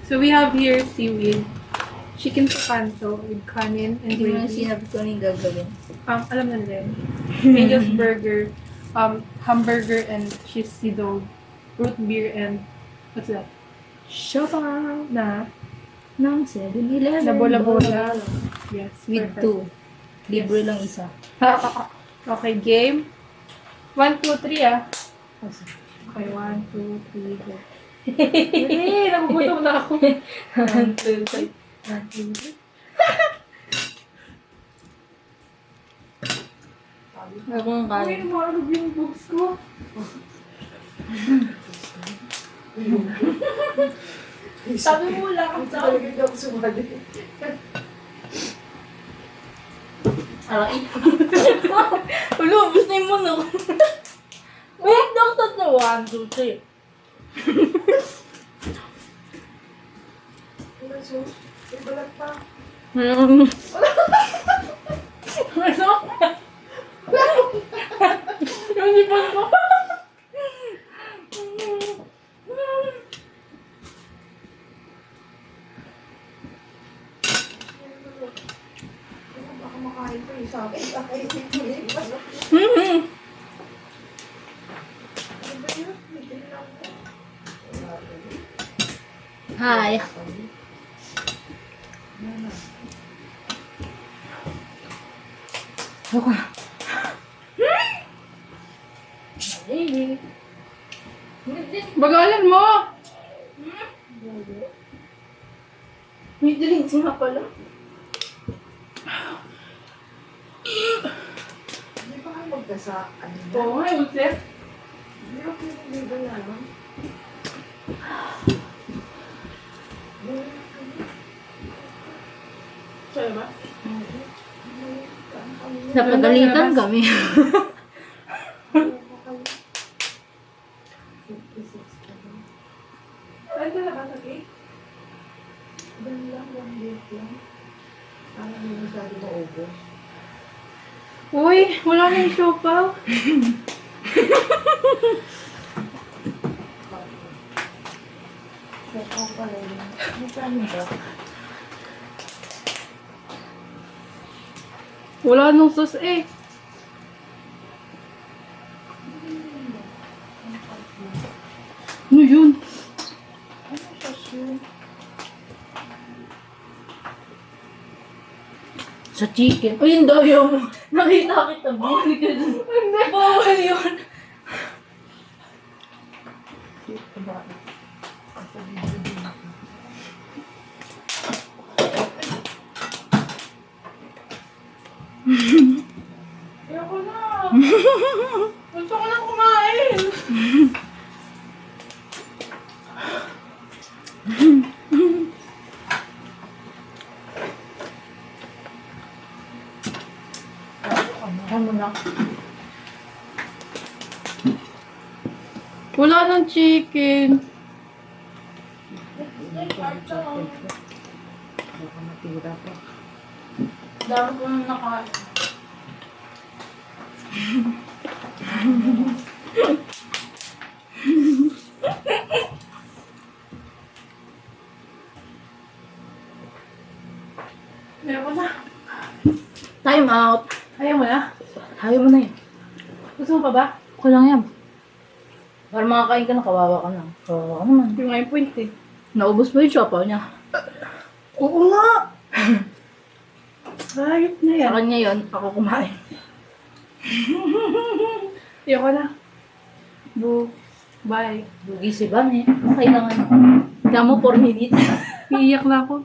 So we have here seaweed, chicken picanto with kanin and Hindi mo na gravy. sinabi ko ano yung gagawin. Alam na din. Angel's burger, hamburger and cheesy dog, root beer and what's that? Shoppa! Na Nang 7-Eleven. na bola-bola. Yes, With perfect. 2. Libre lang isa. Okay, game. 1, 2, 3 ah. Okay, 1, 2, 3, go. Hindi, nagugutom na ako. 1, 2, 3. 1, 2, 3. Ako ang Uy, kain. namarag yung boobs ko. Sabi mo wala kang tao. Aray. Ulo, ubus na yung manok. Wait, doktor na. 1, 2, 3. Ano? Yung sipon ko. Baka makain ko yung sa akin. Kakainin ko yun. Ano ba yun? May lang ko. Hi. Ako. Baby. Bagalan mo! May drinks nga pala. Hindi pa kayo magkasa. Ano ba? Oo nga, Joseph. Hindi ako hindi ba yan? Sa'yo ba? Napagalitan kami. Saan ka nakasakit? Dan lang, 1 week lang. Para hindi masyado maubos. Uy, wala na yung siopaw. So, ako pala yun. May kanin ba? Wala nung sauce eh. Ano yun? Ano sauce yun? Sa chicken. Uy, yung dayo mo. Nakita kita. Bumali ka dun. Hindi. Bawal yun. Ito ba? Sa video din ako. Ayoko na. Gusto ko lang kumain. Ano na? Wala ng chicken. Baka matira pa. Dami ko nang nakain. Ayoko na. Time out. Ayaw mo na? Ayaw mo na yun. Gusto mo pa ba? Ako lang yan. Para makakain ka na, kawawa ka na. Kawawa ka naman. Yung nga yung point eh. Naubos mo yung siopaw niya. Oo nga! Ayop na yan. Sa kanya yun, ako kumain. Ayoko na. Bye. Lugi si Van eh. Okay lang ano. Kaya mo 4 minutes. Iiyak na ako.